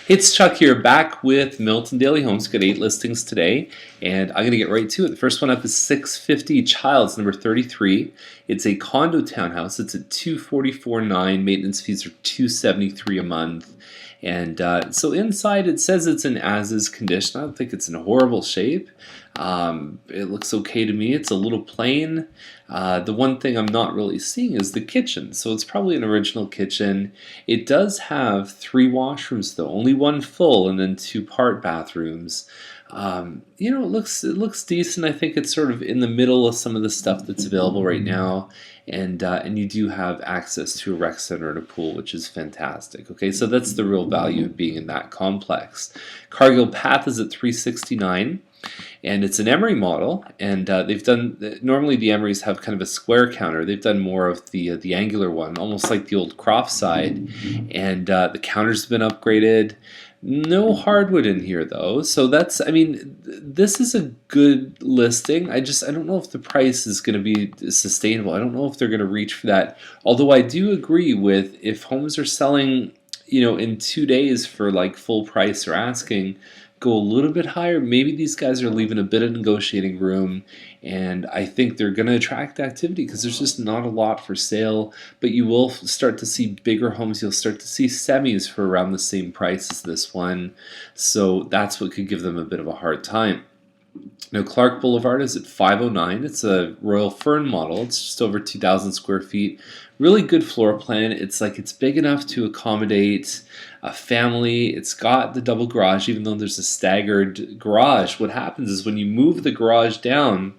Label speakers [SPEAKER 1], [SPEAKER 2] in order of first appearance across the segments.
[SPEAKER 1] It's Chuck here, back with Milton Daily Homes. Got 8 listings today, and I'm going to get right to it. The first one up is 650 Childs, number 33. It's a condo townhouse. It's at 244.9. Maintenance fees are $273 a month. And so inside it says it's in as-is condition. I don't think it's in horrible shape. It looks okay to me. It's a little plain. The one thing I'm not really seeing is the kitchen. So it's probably an original kitchen. It does have 3 washrooms though, only one full and then 2 part bathrooms. It looks decent. I think it's sort of in the middle of some of the stuff that's available right now, and you do have access to a rec center and a pool, which is fantastic. Okay, so that's the real value of being in that complex. Cargill Path is at 369. And it's an Emery model, and they've done, normally the Emerys have kind of a square counter. They've done more of the angular one, almost like the old Croft side, and the counter's been upgraded. No hardwood in here though, so that's, this is a good listing. I don't know if the price is going to be sustainable. I don't know if they're going to reach for that, although I do agree with, if homes are selling in 2 days for like full price or asking, go a little bit higher. Maybe these guys are leaving a bit of negotiating room, and I think they're going to attract activity because there's just not a lot for sale. But you will start to see bigger homes. You'll start to see semis for around the same price as this one, so that's what could give them a bit of a hard time. Now Clark Boulevard is at 509. It's a Royal Fern model. It's just over 2,000 square feet. Really good floor plan. It's big enough to accommodate a family. It's got the double garage, even though there's a staggered garage. What happens is when you move the garage down,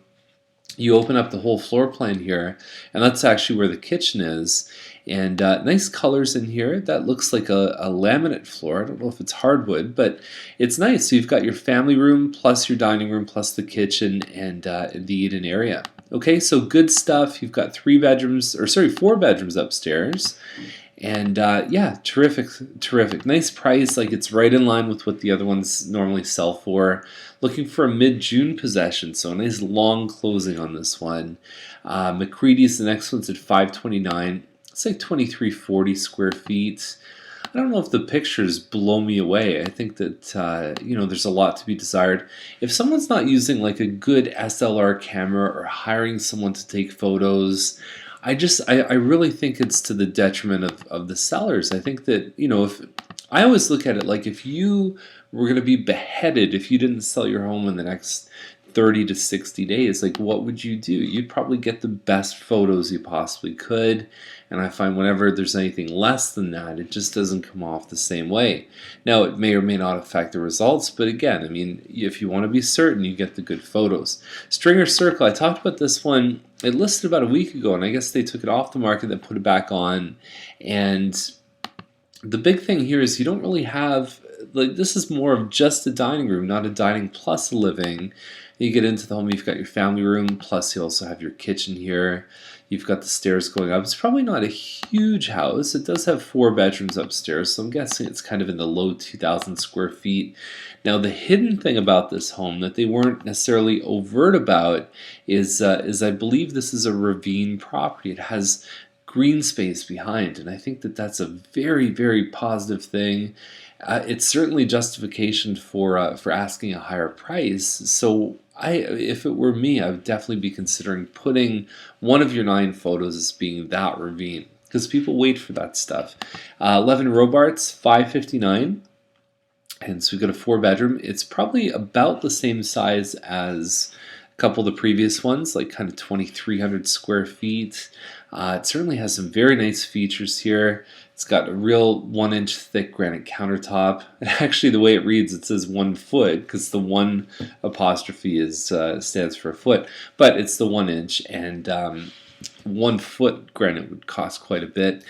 [SPEAKER 1] you open up the whole floor plan here, and that's actually where the kitchen is. And nice colors in here. That looks like a laminate floor. I don't know if it's hardwood, but it's nice. So you've got your family room plus your dining room plus the kitchen and the eat-in area. Okay, so good stuff. You've got 4 bedrooms upstairs. And yeah, terrific. Nice price. It's right in line with what the other ones normally sell for. Looking for a mid-June possession, so a nice long closing on this one. McCready's the next one's at 529. It's like 2,340 square feet. I don't know if the pictures blow me away. I think that there's a lot to be desired. If someone's not using like a good SLR camera or hiring someone to take photos, I really think it's to the detriment of the sellers. I think that if I always look at it like, if you were going to be beheaded if you didn't sell your home in the next 30 to 60 days, what would you do? You'd probably get the best photos you possibly could, and I find whenever there's anything less than that, it just doesn't come off the same way. Now, it may or may not affect the results, but again, if you want to be certain, you get the good photos. Stringer Circle, I talked about this one. It listed about a week ago, and I guess they took it off the market and put it back on. And the big thing here is you don't really have, this is more of just a dining room, not a dining plus a living. You get into the home, you've got your family room, plus you also have your kitchen here. You've got the stairs going up. It's probably not a huge house. It does have 4 bedrooms upstairs, so I'm guessing it's kind of in the low 2,000 square feet. Now, the hidden thing about this home that they weren't necessarily overt about is I believe this is a ravine property. It has green space behind, and I think that that's a very, very positive thing. It's certainly justification for asking a higher price. So if it were me, I would definitely be considering putting one of your 9 photos as being that ravine, because people wait for that stuff. 11 Robarts, 559. And so we've got a 4 bedroom. It's probably about the same size as a couple of the previous ones, like kind of 2,300 square feet. It certainly has some very nice features here. It's got a real 1-inch thick granite countertop. And actually, the way it reads, it says 1 foot, because the 1 apostrophe stands for a foot, but it's the 1 inch, and 1 foot granite would cost quite a bit.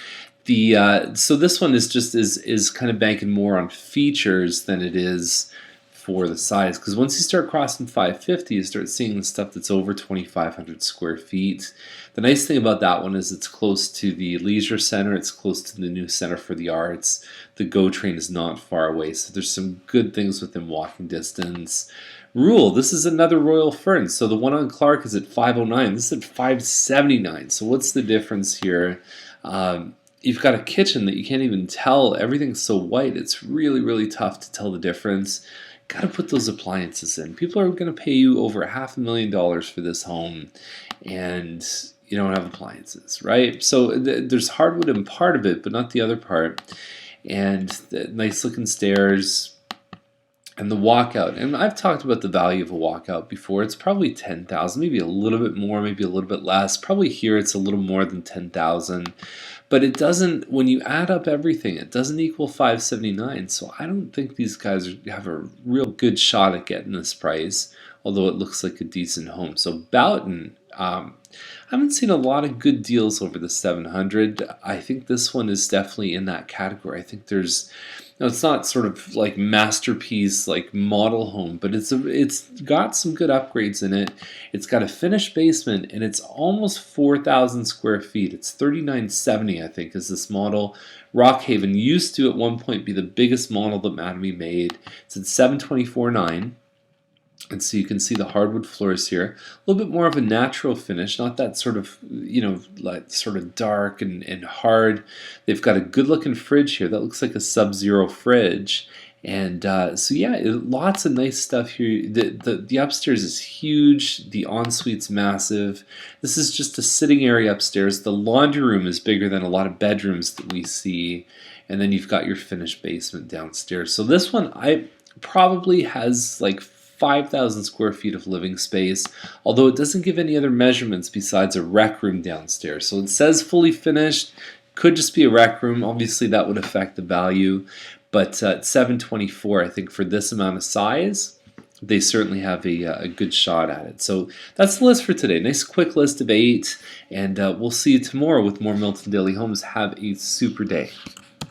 [SPEAKER 1] So this one is kind of banking more on features than it is for the size, because once you start crossing 550, you start seeing the stuff that's over 2,500 square feet. The nice thing about that one is it's close to the leisure center. It's close to the new Center for the Arts. The GO train is not far away, so there's some good things within walking distance. Rule, this is another Royal Fern. So the one on Clark is at 509. This is at 579. So what's the difference here? you've got a kitchen that you can't even tell. Everything's so white. It's really, really tough to tell the difference. Got to put those appliances in. People are going to pay you over $500,000 for this home, and you don't have appliances, right? So there's hardwood in part of it, but not the other part. And the nice looking stairs and the walkout. And I've talked about the value of a walkout before. It's probably 10,000, maybe a little bit more, maybe a little bit less. Probably here it's a little more than 10,000. But it doesn't, when you add up everything, it doesn't equal 579. So I don't think these guys have a real good shot at getting this price, although it looks like a decent home. So Boughton, I haven't seen a lot of good deals over the 700. I think this one is definitely in that category. I think there's, it's not sort of like masterpiece like model home, but it's got some good upgrades in it. It's got a finished basement, and it's almost 4,000 square feet. It's 3,970, I think, is this model. Rockhaven used to at one point be the biggest model that Mattamy made. It's at 724.9. And so you can see the hardwood floors here. A little bit more of a natural finish, not that sort of, like sort of dark and hard. They've got a good looking fridge here. That looks like a Sub-Zero fridge. And so yeah, lots of nice stuff here. The upstairs is huge. The ensuite's massive. This is just a sitting area upstairs. The laundry room is bigger than a lot of bedrooms that we see. And then you've got your finished basement downstairs. So this one probably has like 5,000 square feet of living space, although it doesn't give any other measurements besides a rec room downstairs. So it says fully finished, could just be a rec room. Obviously that would affect the value, but at 724, I think for this amount of size, they certainly have a good shot at it. So that's the list for today. Nice quick list of 8, and we'll see you tomorrow with more Milton Daily Homes. Have a super day.